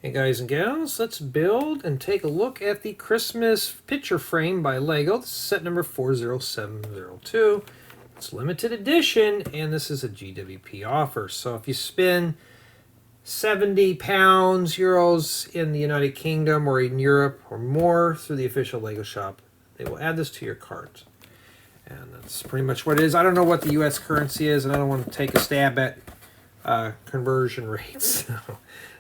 Hey guys and gals, let's build and take a look at the Christmas picture frame by Lego. This is set number 40702. It's limited edition and this is a GWP offer. So if you spend 70 pounds, euros in the United Kingdom or in Europe or more through the official Lego shop, they will add this to your cart. And that's pretty much what it is. I don't know what the US currency is and I don't want to take a stab at conversion rates.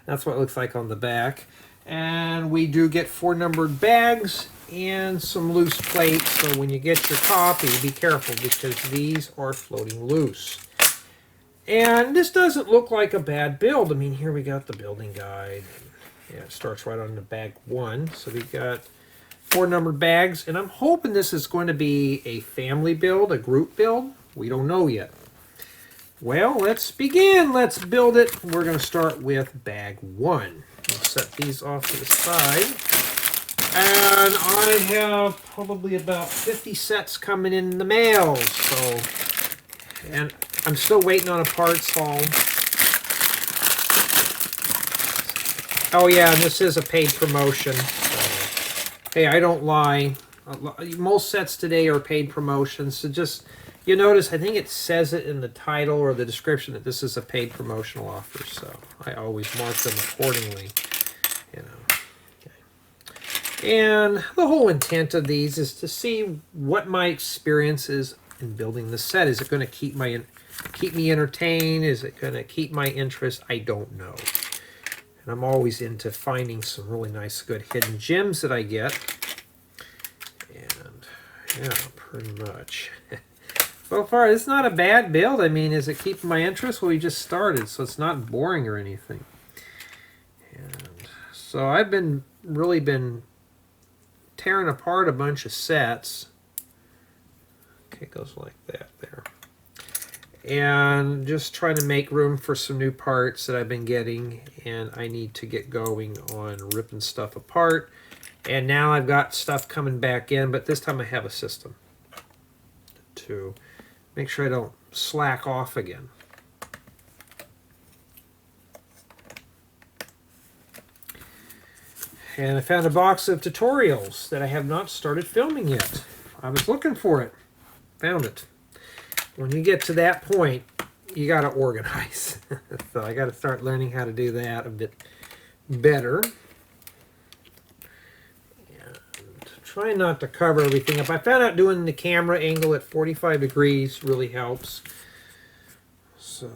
That's what it looks like on the back. And we do get 4 numbered bags and some loose plates. So when you get your copy, be careful because these are floating loose. And this doesn't look like a bad build. I mean, here we got the building guide. Yeah, it starts right on the bag 1. So we got 4 numbered bags. And I'm hoping this is going to be a family build, a group build. We don't know yet. Well, let's begin. Let's build it. We're going to start with bag 1. I'll set these off to the side. And I have probably about 50 sets coming in the mail. So, and I'm still waiting on a parts haul. Oh yeah, and this is a paid promotion. So, hey, I don't lie. Most sets today are paid promotions. So just... You notice, I think it says it in the title or the description that this is a paid promotional offer, so I always mark them accordingly, you know. Okay. And the whole intent of these is to see what my experience is in building the set. Is it going to keep me entertained? Is it going to keep my interest? I don't know. And I'm always into finding some really nice, good hidden gems that I get. And yeah, pretty much. So far, it's not a bad build. I mean, is it keeping my interest? Well, we just started, so it's not boring or anything. And so I've really been tearing apart a bunch of sets. Okay, it goes like that there. And just trying to make room for some new parts that I've been getting, and I need to get going on ripping stuff apart. And now I've got stuff coming back in, but this time I have a system to make sure I don't slack off again. And I found a box of tutorials that I have not started filming yet. I was looking for it. Found it. When you get to that point, you got to organize. So I got to start learning how to do that a bit better. Try not to cover everything up. I found out doing the camera angle at 45 degrees really helps. So,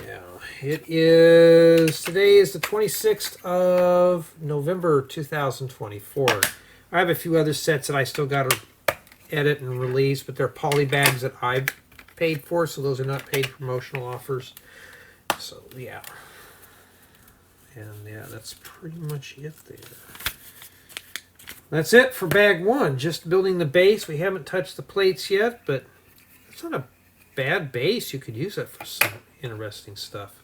yeah. Today is the 26th of November 2024. I have a few other sets that I still got to edit and release, but they're poly bags that I've paid for, so those are not paid promotional offers. So, yeah. And, yeah, that's pretty much it there. That's it for bag 1. Just building the base. We haven't touched the plates yet, but it's not a bad base. You could use it for some interesting stuff.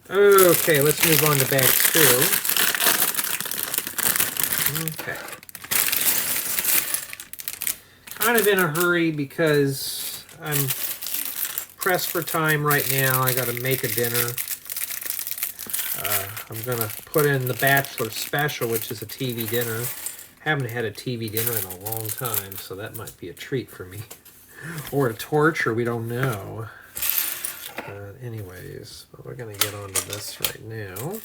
Okay, let's move on to bag 2. Okay. Kind of in a hurry because I'm pressed for time right now. I got to make a dinner. I'm going to put in the Bachelor Special, which is a TV dinner. Haven't had a TV dinner in a long time, so that might be a treat for me. Or a torture, we don't know. Anyways, we're going to get onto this right now.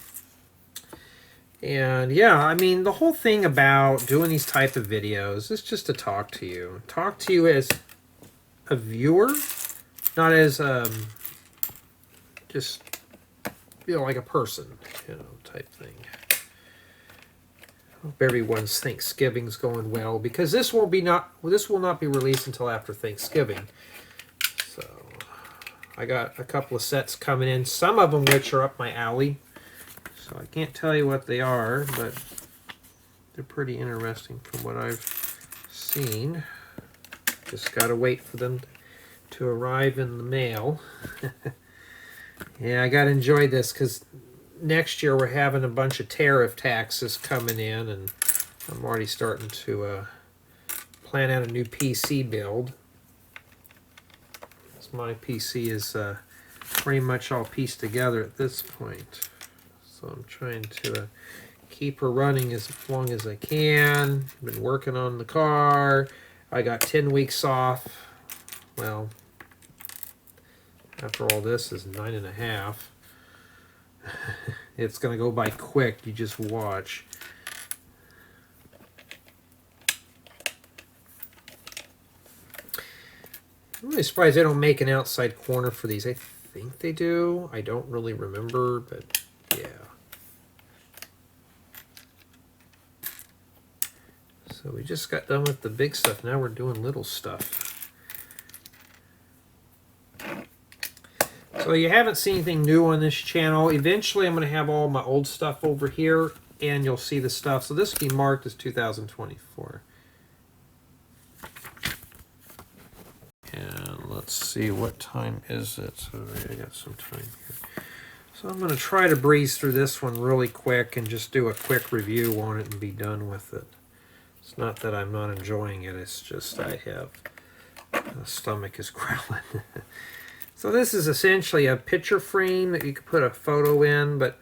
And yeah, I mean, the whole thing about doing these type of videos is just to talk to you. Talk to you as a viewer, not as just... you know, like a person, you know, type thing. Hope everyone's Thanksgiving's going well because this will not be released until after Thanksgiving. So I got a couple of sets coming in, some of them which are up my alley. So I can't tell you what they are, but they're pretty interesting from what I've seen. Just gotta wait for them to arrive in the mail. Yeah, I got to enjoy this because next year we're having a bunch of tariff taxes coming in, and I'm already starting to plan out a new PC build. My PC is pretty much all pieced together at this point. So I'm trying to keep her running as long as I can. Been working on the car. I got 10 weeks off. Well, after all this is 9.5. It's going to go by quick. You just watch. I'm really surprised they don't make an outside corner for these. I think they do. I don't really remember, but yeah. So we just got done with the big stuff. Now we're doing little stuff. So you haven't seen anything new on this channel. Eventually I'm going to have all my old stuff over here, and you'll see the stuff. So this will be marked as 2024. And let's see, what time is it? So I got some time here. So I'm going to try to breeze through this one really quick and just do a quick review on it and be done with it. It's not that I'm not enjoying it, it's just I have, the stomach is growling. So this is essentially a picture frame that you could put a photo in, but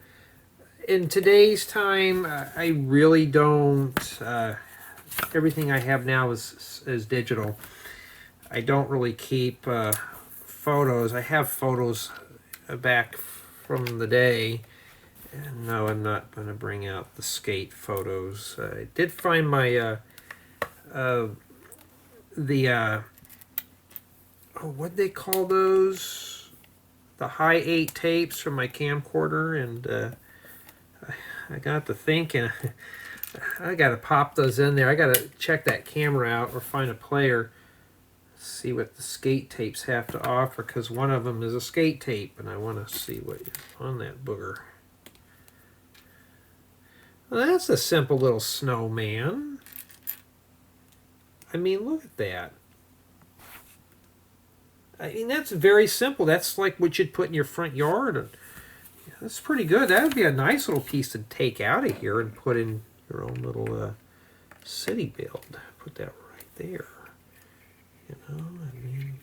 in today's time, I really don't, everything I have now is digital. I don't really keep photos. I have photos back from the day. And no, I'm not going to bring out the skate photos. I did find my, what'd they call those? The high 8 tapes from my camcorder, and I got to thinking, I got to pop those in there. I got to check that camera out or find a player, see what the skate tapes have to offer, because one of them is a skate tape, and I want to see what is on that booger. Well, that's a simple little snowman. I mean, look at that. I mean, that's very simple. That's like what you'd put in your front yard. And that's pretty good. That would be a nice little piece to take out of here and put in your own little city build. Put that right there. You know, I mean,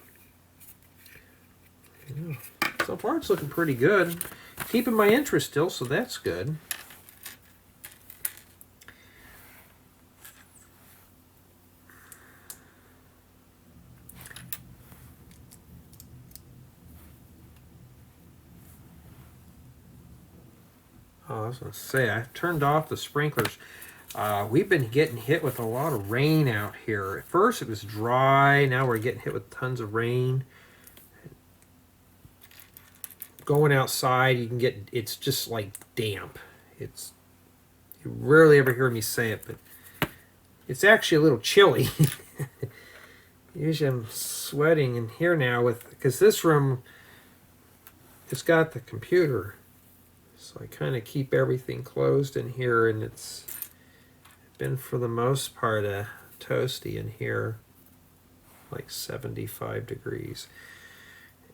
yeah. So far it's looking pretty good. Keeping my interest still, so that's good. Oh, I was going to say, I turned off the sprinklers. We've been getting hit with a lot of rain out here. At first it was dry, now we're getting hit with tons of rain. Going outside, you can get, it's just like damp. It's, you rarely ever hear me say it, but it's actually a little chilly. Usually I'm sweating in here now because this room, it's got the computer. So I kind of keep everything closed in here, and it's been for the most part toasty in here, like 75 degrees.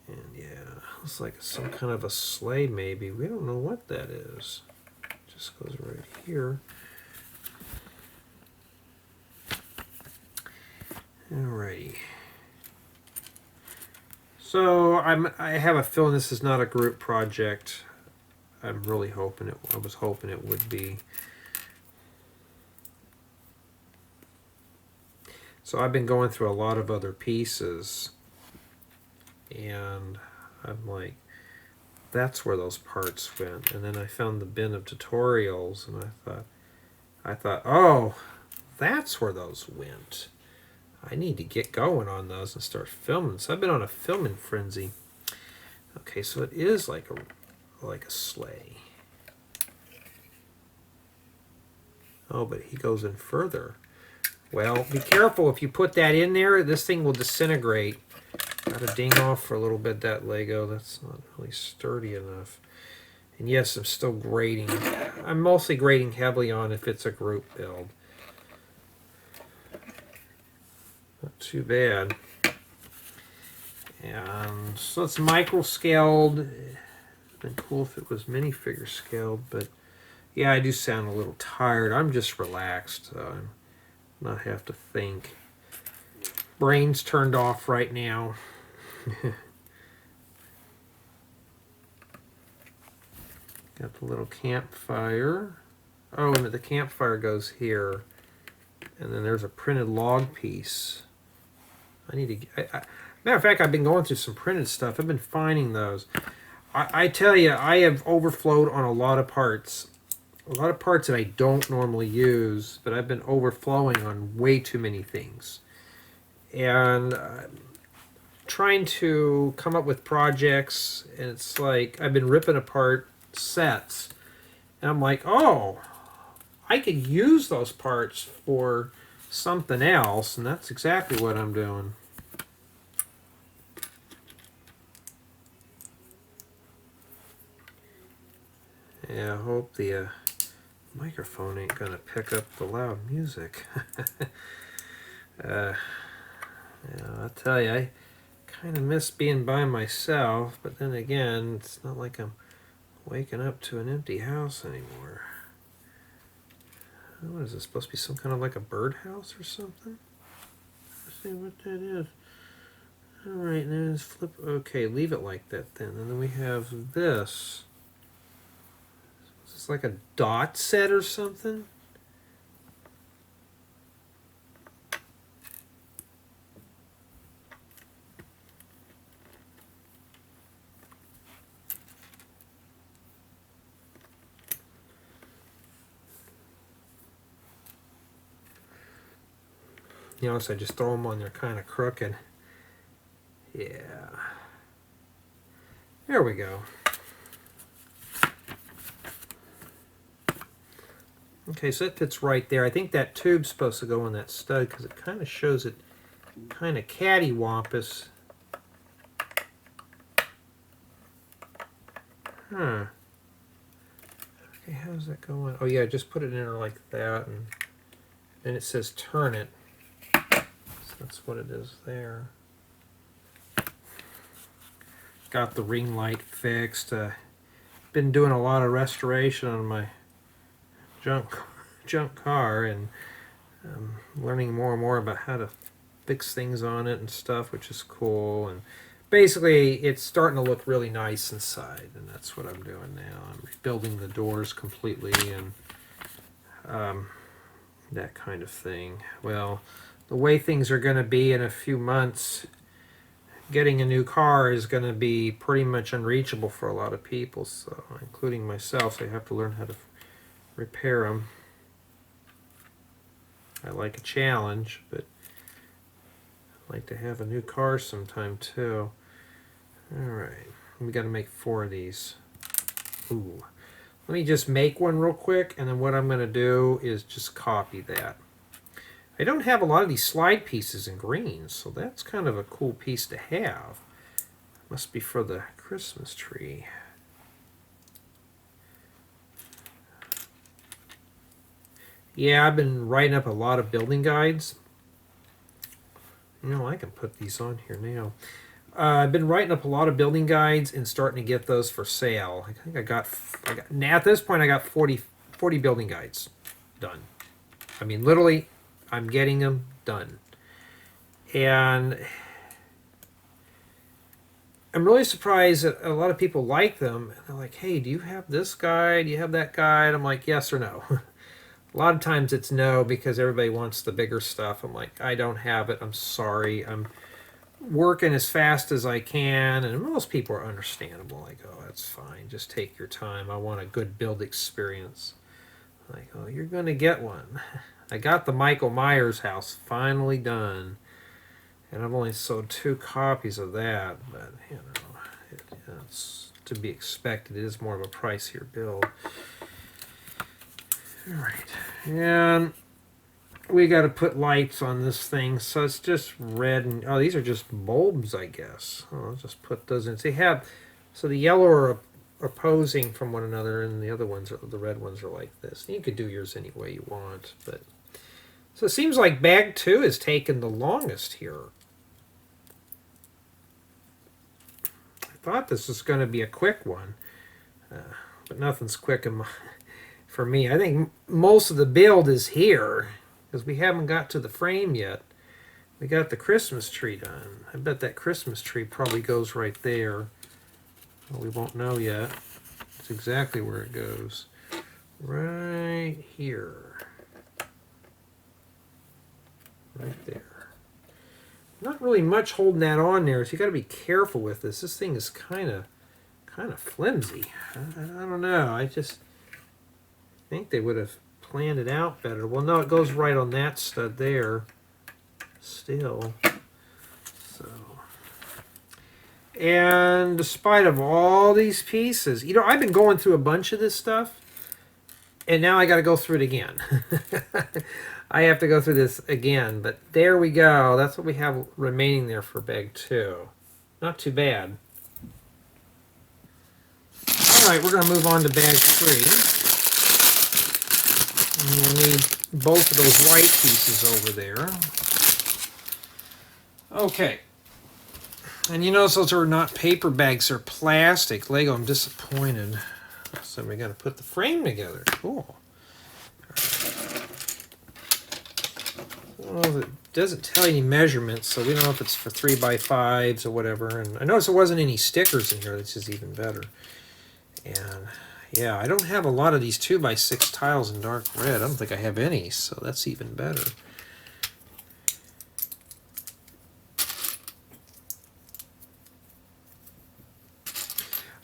And yeah, it's like some kind of a sleigh maybe. We don't know what that is. Just goes right here. Alrighty. So I have a feeling this is not a group project. I'm really hoping it. I was hoping it would be. So I've been going through a lot of other pieces, and I'm like, that's where those parts went. And then I found the bin of tutorials, and I thought, oh, that's where those went. I need to get going on those and start filming. So I've been on a filming frenzy. Okay, so it is like a sleigh. Oh, but he goes in further. Well, be careful if you put that in there, this thing will disintegrate. Got to ding off for a little bit that Lego. That's not really sturdy enough. And yes, I'm still grading. I'm mostly grading heavily on if it's a group build. Not too bad. And so it's micro scaled. It'd been cool if it was minifigure scaled, but yeah, I do sound a little tired. I'm just relaxed. I'm not have to think. Brain's turned off right now. Got the little campfire. Oh, and the campfire goes here. And then there's a printed log piece. I need to... matter of fact, I've been going through some printed stuff. I've been finding those. I tell you, I have overflowed on a lot of parts. A lot of parts that I don't normally use, but I've been overflowing on way too many things. And trying to come up with projects, and it's like I've been ripping apart sets. And I'm like, oh, I could use those parts for something else, and that's exactly what I'm doing. Yeah, I hope the microphone ain't gonna pick up the loud music. Yeah, I'll tell you, I kind of miss being by myself, but then again, it's not like I'm waking up to an empty house anymore. What is this, supposed to be some kind of like a birdhouse or something? Let's see what that is. Alright, now let's flip. Okay, leave it like that then. And then we have this. Is this like a dot set or something? You know, so I just throw them on there kind of crooked. Yeah. There we go. Okay, so that fits right there. I think that tube's supposed to go in that stud because it kind of shows it kind of cattywampus. Huh. Okay, how's that going? Oh yeah, just put it in there like that, and then it says turn it. So that's what it is there. Got the ring light fixed. Been doing a lot of restoration on my junk car, and learning more and more about how to fix things on it and stuff, which is cool. And basically, it's starting to look really nice inside, and that's what I'm doing now. I'm rebuilding the doors completely and that kind of thing. Well, the way things are going to be in a few months, getting a new car is going to be pretty much unreachable for a lot of people, so including myself. So you have to learn how to repair them. I like a challenge, but I like to have a new car sometime too. Alright, we got to make 4 of these. Ooh. Let me just make one real quick, and then what I'm going to do is just copy that. I don't have a lot of these slide pieces in green, so that's kind of a cool piece to have. Must be for the Christmas tree. Yeah, I've been writing up a lot of building guides. You know, I can put these on here now. I've been writing up a lot of building guides and starting to get those for sale. I think I got now at this point I got 40 building guides done. I mean, literally, I'm getting them done. And I'm really surprised that a lot of people like them. And they're like, hey, do you have this guide? Do you have that guide? I'm like, yes or no. A lot of times it's no, because everybody wants the bigger stuff. I'm like, I don't have it. I'm sorry. I'm working as fast as I can. And most people are understandable. Like, oh, that's fine. Just take your time. I want a good build experience. Like, oh, you're going to get one. I got the Michael Myers house finally done, and I've only sold 2 copies of that, but you know, it's to be expected. It is more of a pricier build. All right, and we got to put lights on this thing, so it's just red, and oh, these are just bulbs, I guess. Oh, I'll just put those in. So you have, so the yellow are opposing from one another, and the other ones are, the red ones are like this. And you could do yours any way you want, but so it seems like bag 2 is taking the longest here. I thought this was going to be a quick one, but nothing's quick for me. I think most of the build is here because we haven't got to the frame yet. We got the Christmas tree done. I bet that Christmas tree probably goes right there. Well, we won't know yet. That's exactly where it goes. Right here. Right there. Not really much holding that on there, so you got to be careful with this. This thing is kind of flimsy. I don't know. I just think they would have planned it out better. Well, no, it goes right on that stud there. Still. So. And despite of all these pieces, you know, I've been going through a bunch of this stuff, and now I got to go through it again. I have to go through this again, but there we go. That's what we have remaining there for bag 2. Not too bad. All right, we're going to move on to bag 3. And we'll need both of those white pieces over there. Okay. And you notice those are not paper bags, they're plastic. Lego, I'm disappointed. So we got to put the frame together. Cool. Well, it doesn't tell you any measurements, so we don't know if it's for 3x5s or whatever. And I noticed there wasn't any stickers in here, which is even better. And yeah, I don't have a lot of these 2x6 tiles in dark red. I don't think I have any, so that's even better.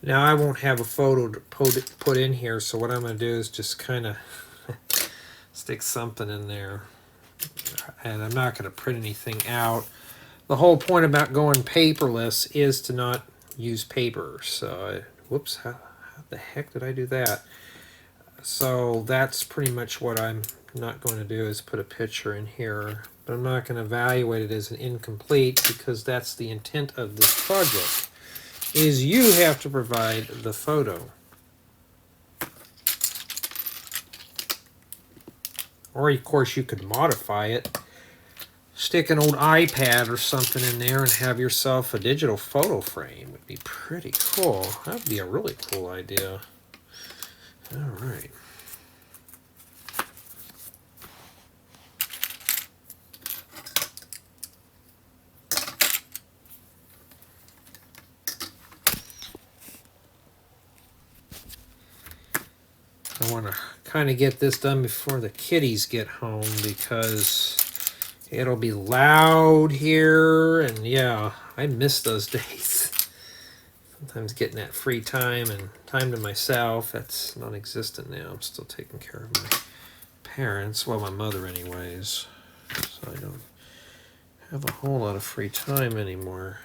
Now I won't have a photo to put in here, so what I'm going to do is just kind of stick something in there. And I'm not going to print anything out. The whole point about going paperless is to not use paper. So, whoops, how the heck did I do that? So that's pretty much what I'm not going to do, is put a picture in here. But I'm not going to evaluate it as an incomplete, because that's the intent of this project, is you have to provide the photo. Or, of course, you could modify it. Stick an old iPad or something in there and have yourself a digital photo frame. Would be pretty cool. That would be a really cool idea. All right. I want to kind of get this done before the kitties get home, because it'll be loud here, and yeah, I miss those days. Sometimes getting that free time and time to myself, that's non-existent now. I'm still taking care of my parents, well, my mother anyways, so I don't have a whole lot of free time anymore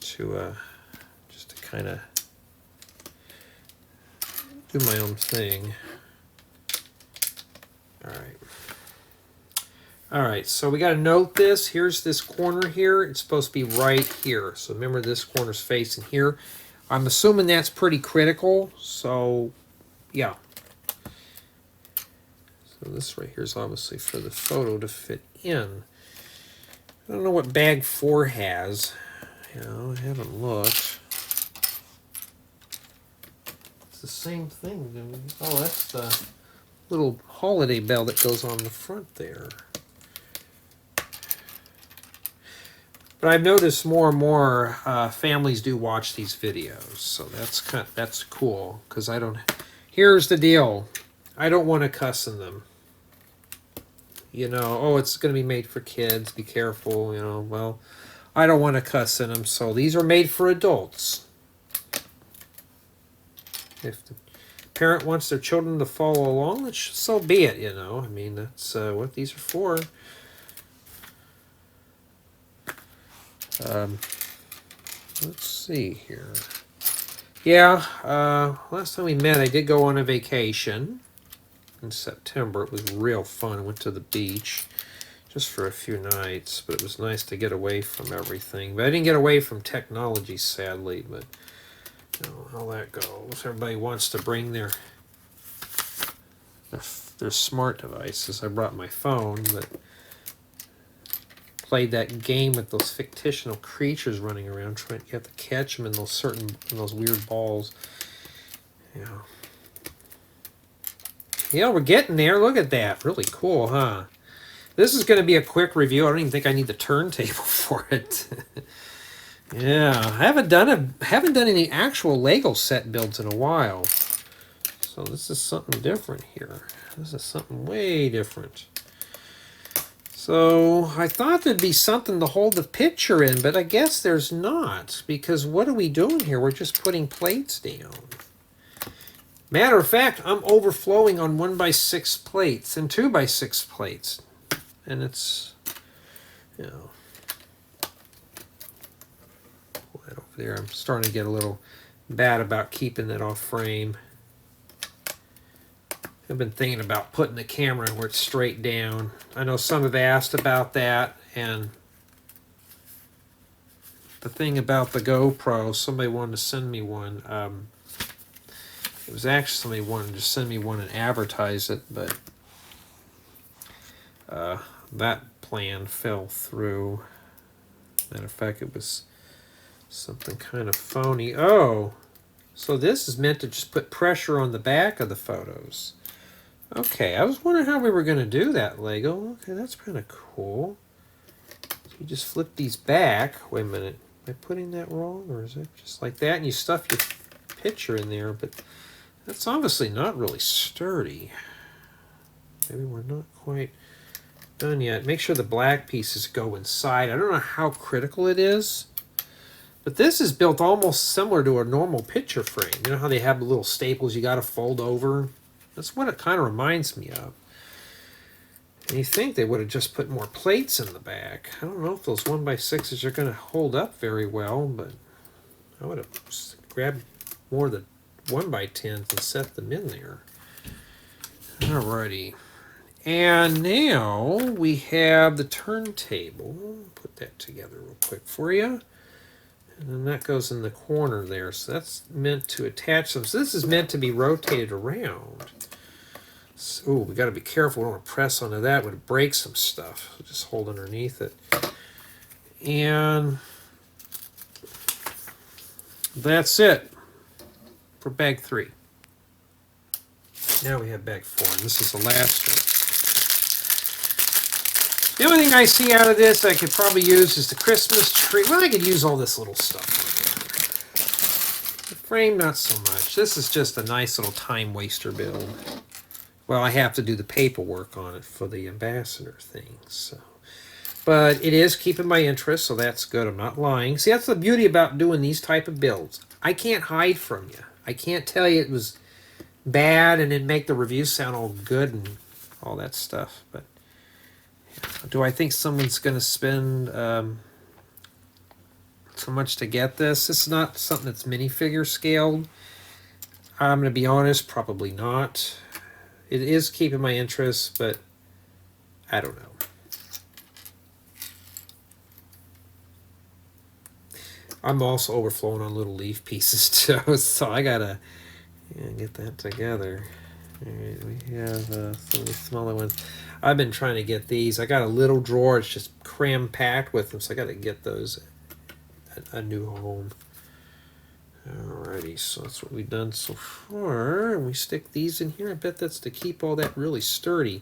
to just to kind of do my own thing. All right, so we got to note this. Here's this corner here. It's supposed to be right here. So remember, this corner's facing here. I'm assuming that's pretty critical. So, yeah. So this right here is obviously for the photo to fit in. I don't know what bag 4 has. You know, I haven't looked. It's the same thing. Oh, that's the little holiday bell that goes on the front there. But I've noticed more and more families do watch these videos, so that's cool. Because I don't. Here's the deal: I don't want to cuss in them. You know, oh, it's going to be made for kids. Be careful. You know, well, I don't want to cuss in them, so these are made for adults. If the parent wants their children to follow along, so be it. You know, I mean, that's what these are for. Let's see here. Yeah, last time we met, I did go on a vacation in September. It was real fun. I went to the beach just for a few nights, but it was nice to get away from everything. But I didn't get away from technology, sadly, but you know how that goes. Everybody wants to bring their smart devices. I brought my phone, but played that game with those fictional creatures running around, trying you have to catch them in those weird balls. Yeah. Yeah, we're getting there. Look at that. Really cool, huh? This is going to be a quick review. I don't even think I need the turntable for it. Yeah, I haven't done any actual Lego set builds in a while. So this is something different here. This is something way different. So I thought there'd be something to hold the picture in, but I guess there's not, because what are we doing here? We're just putting plates down. Matter of fact, I'm overflowing on 1x6 plates and 2x6 plates. And it's, you know, pull that over there. I'm starting to get a little bad about keeping it off frame. I've been thinking about putting the camera where it's straight down. I know some have asked about that, and the thing about the GoPro, somebody wanted to send me one. It was actually somebody wanted to send me one and advertise it, but that plan fell through. Matter of fact, it was something kind of phony. Oh, so this is meant to just put pressure on the back of the photos. Okay, I was wondering how we were going to do that, Lego. Okay, that's kind of cool. So you just flip these back. Wait a minute. Am I putting that wrong? Or is it just like that? And you stuff your picture in there, but that's obviously not really sturdy. Maybe we're not quite done yet. Make sure the black pieces go inside. I don't know how critical it is, but this is built almost similar to a normal picture frame. You know how they have the little staples you got to fold over? That's what it kind of reminds me of. And you think they would have just put more plates in the back. I don't know if those 1x6s are going to hold up very well, but I would have grabbed more of the 1x10s and set them in there. Alrighty. And now we have the turntable. Put that together real quick for you. And then that goes in the corner there. So that's meant to attach them. So this is meant to be rotated around. So, ooh, we got to be careful. We don't want to press onto that. It would break some stuff. So just hold underneath it. And that's it for bag 3. Now we have bag 4. And this is the last one. The only thing I see out of this I could probably use is the Christmas tree. Well, I could use all this little stuff on there. The frame, not so much. This is just a nice little time waster build. Well, I have to do the paperwork on it for the ambassador thing. So. But it is keeping my interest, so that's good. I'm not lying. See, that's the beauty about doing these type of builds. I can't hide from you. I can't tell you it was bad and then make the review sound all good and all that stuff. But do I think someone's going to spend so much to get this? This is not something that's minifigure scaled. I'm going to be honest, probably not. It is keeping my interest, but I don't know. I'm also overflowing on little leaf pieces too, so I gotta get that together. All right, we have some of the smaller ones. I've been trying to get these. I got a little drawer. It's just cram packed with them, so I got to get those a new home. Alrighty, so that's what we've done so far. And we stick these in here. I bet that's to keep all that really sturdy.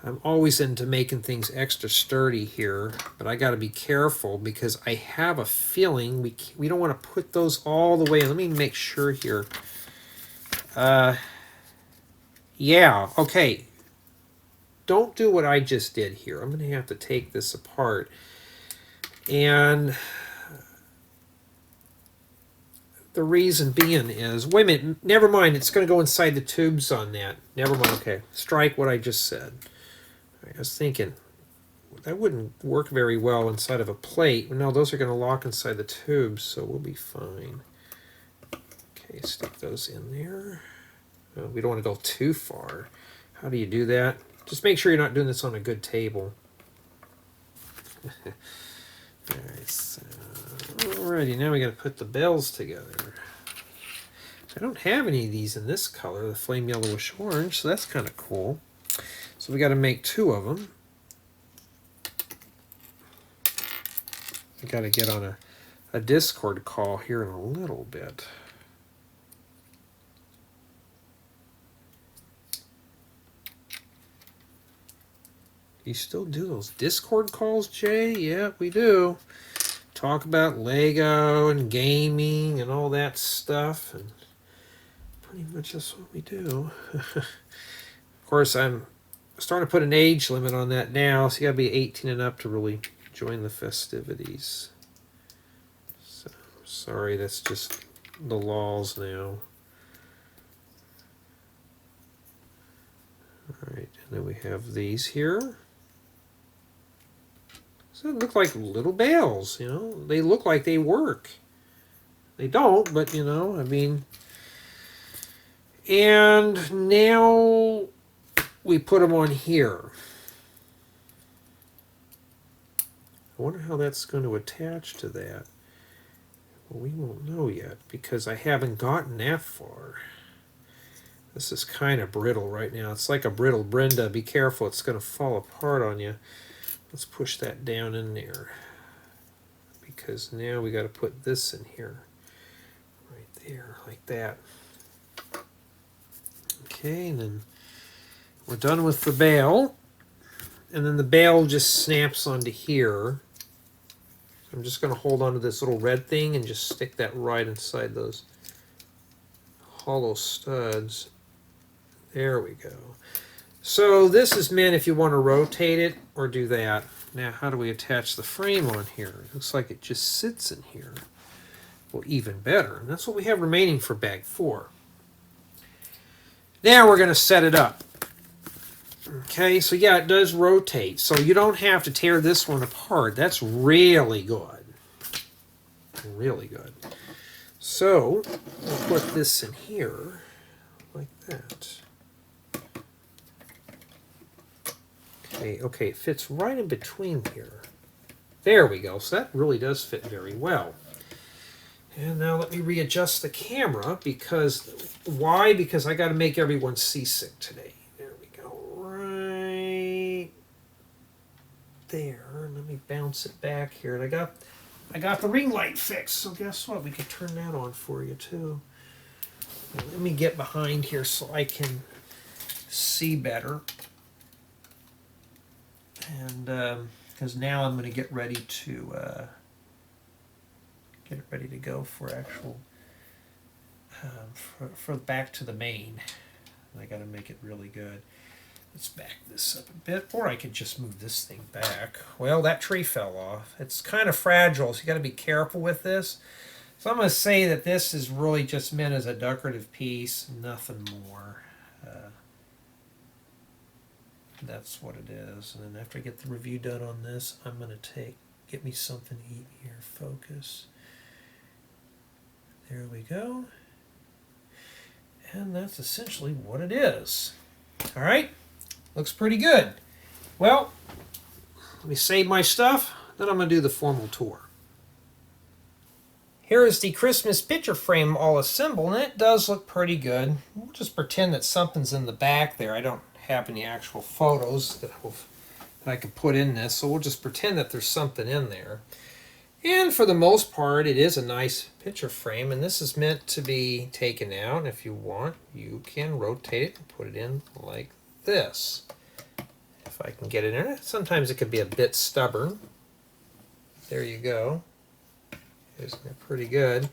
I'm always into making things extra sturdy here, but I got to be careful because I have a feeling we don't want to put those all the way. Let me make sure here. Yeah, okay. Don't do what I just did here. I'm going to have to take this apart. And the reason being is, wait a minute, never mind. It's going to go inside the tubes on that. Never mind. Okay, strike what I just said. I was thinking that wouldn't work very well inside of a plate. No, those are going to lock inside the tubes, so we'll be fine. Okay, stick those in there. We don't want to go too far. How do you do that? Just make sure you're not doing this on a good table. Alright, so, alrighty, now we got to put the bells together. I don't have any of these in this color, the flame yellowish orange, so that's kind of cool. So we got to make 2 of them. I got to get on a Discord call here in a little bit. You still do those Discord calls, Jay? Yeah, we do. talk about Lego and gaming and all that stuff, and pretty much that's what we do. Of course, I'm starting to put an age limit on that now, so you gotta be 18 and up to really join the festivities. So, sorry, that's just the laws now. Alright, and then we have these here. So they look like little bales, you know. They look like they work. They don't, but you know, I mean. And now we put them on here. I wonder how that's going to attach to that. Well, we won't know yet because I haven't gotten that far. This is kind of brittle right now. It's like a brittle Brenda. Be careful, it's going to fall apart on you. Let's push that down in there because now we got to put this in here. Right there, like that. Okay, and then we're done with the bale. And then the bale just snaps onto here. I'm just going to hold onto this little red thing and just stick that right inside those hollow studs. There we go. So this is meant if you want to rotate it or do that. Now how do we attach the frame on here? It looks like it just sits in here. Well, even better. And that's what we have remaining for bag 4. Now we're going to set it up. Okay, so yeah, it does rotate. So you don't have to tear this one apart. That's really good. Really good. So we'll put this in here like that. Okay, it fits right in between here. There we go. So that really does fit very well. And now let me readjust the camera because, why? Because I got to make everyone seasick today. There we go. Right there. Let me bounce it back here. And I got the ring light fixed. So guess what? We could turn that on for you too. Now, let me get behind here so I can see better. And because now I'm going to get ready to go for actual for back to the main. I got to make it really good. Let's back this up a bit, or I could just move this thing back. Well, that tree fell off. It's kind of fragile, so you got to be careful with this. So I'm going to say that this is really just meant as a decorative piece, nothing more. That's what it is. And then after I get the review done on this, I'm going to get me something to eat here. Focus. There we go. And that's essentially what it is. All right. Looks pretty good. Well, let me save my stuff. Then I'm going to do the formal tour. Here is the Christmas picture frame all assembled, and it does look pretty good. We'll just pretend that something's in the back there. I don't have any actual photos that I can put in this, so we'll just pretend that there's something in there. And for the most part, it is a nice picture frame, and this is meant to be taken out. And if you want, you can rotate it and put it in like this. If I can get it in there. Sometimes it could be a bit stubborn. There you go. Isn't it pretty good?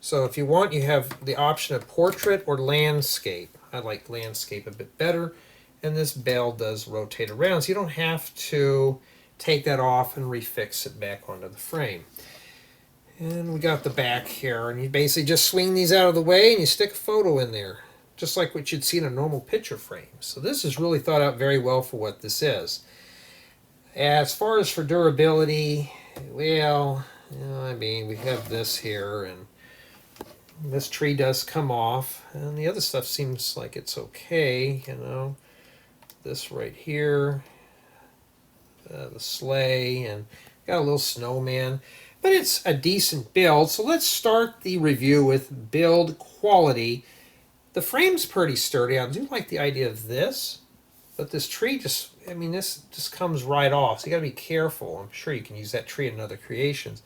So if you want, you have the option of portrait or landscape. I like landscape a bit better. And this bell does rotate around, so you don't have to take that off and refix it back onto the frame. And we got the back here, and you basically just swing these out of the way and you stick a photo in there, just like what you'd see in a normal picture frame. So this is really thought out very well for what this is. As far as for durability, well, I mean, we have this here, and this tree does come off, and the other stuff seems like it's okay, you know. This right here, the sleigh, and got a little snowman. But it's a decent build, so let's start the review with build quality. The frame's pretty sturdy. I do like the idea of this, but this tree just, I mean, this just comes right off, so you got to be careful. I'm sure you can use that tree in other creations.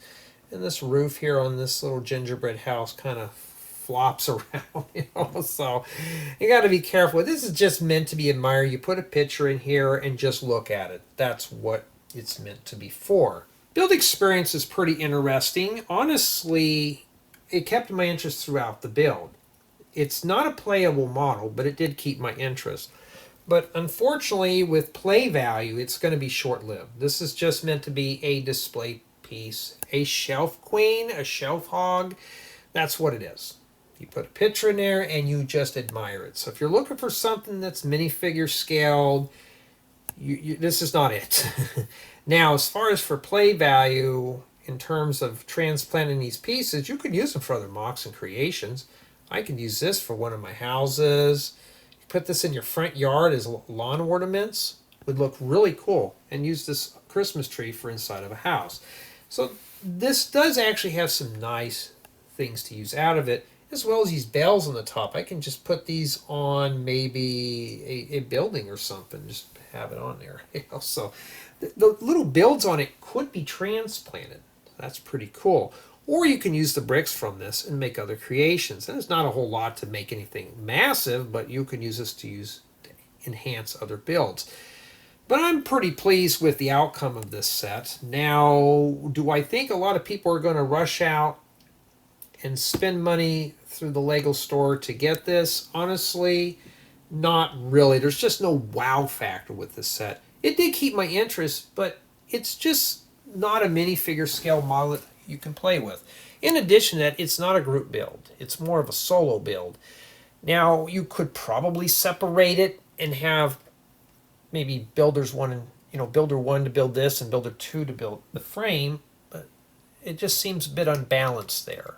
And this roof here on this little gingerbread house kind of flops around, you know, so you got to be careful. This is just meant to be admired. You put a picture in here and just look at it. That's what it's meant to be for. Build experience is pretty interesting. Honestly, it kept my interest throughout the build. It's not a playable model, but it did keep my interest. But unfortunately, with play value, it's going to be short-lived. This is just meant to be a display piece. A shelf queen, a shelf hog, that's what it is. You put a picture in there and you just admire it. So if you're looking for something that's minifigure scaled, this is not it. Now, as far as for play value, in terms of transplanting these pieces, you could use them for other mocks and creations. I could use this for one of my houses. You put this in your front yard as lawn ornaments. Would look really cool. And use this Christmas tree for inside of a house. So this does actually have some nice things to use out of it, as well as these bells on the top. I can just put these on maybe a building or something. Just have it on there. So the little builds on it could be transplanted. That's pretty cool. Or you can use the bricks from this and make other creations. And there's not a whole lot to make anything massive, but you can use this to enhance other builds. But I'm pretty pleased with the outcome of this set. Now, do I think a lot of people are going to rush out and spend money through the Lego store to get this? Honestly, not really. There's just no wow factor with this set. It did keep my interest, but it's just not a minifigure scale model that you can play with. In addition to that, it's not a group build. It's more of a solo build. Now, you could probably separate it and have maybe builders one and builder one to build this and builder two to build the frame, but it just seems a bit unbalanced there.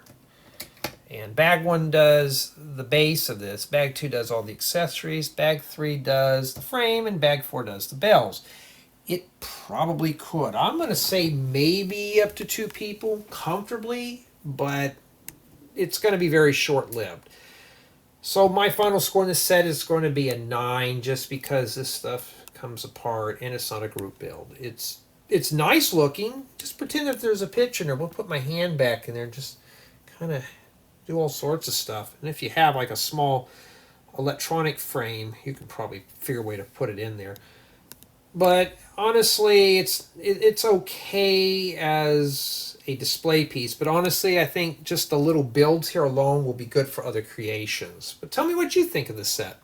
And bag one does the base of this, bag two does all the accessories, bag three does the frame, and bag four does the bells. It probably could. I'm going to say maybe up to 2 people comfortably, but it's going to be very short-lived. So my final score in this set is going to be a 9, just because this stuff comes apart and it's not a group build. It's nice looking. Just pretend that there's a picture in there. We'll put my hand back in there and just kind of do all sorts of stuff. And if you have like a small electronic frame, you can probably figure a way to put it in there. But honestly, it's okay as a display piece. But honestly, I think just the little builds here alone will be good for other creations. But tell me what you think of this set.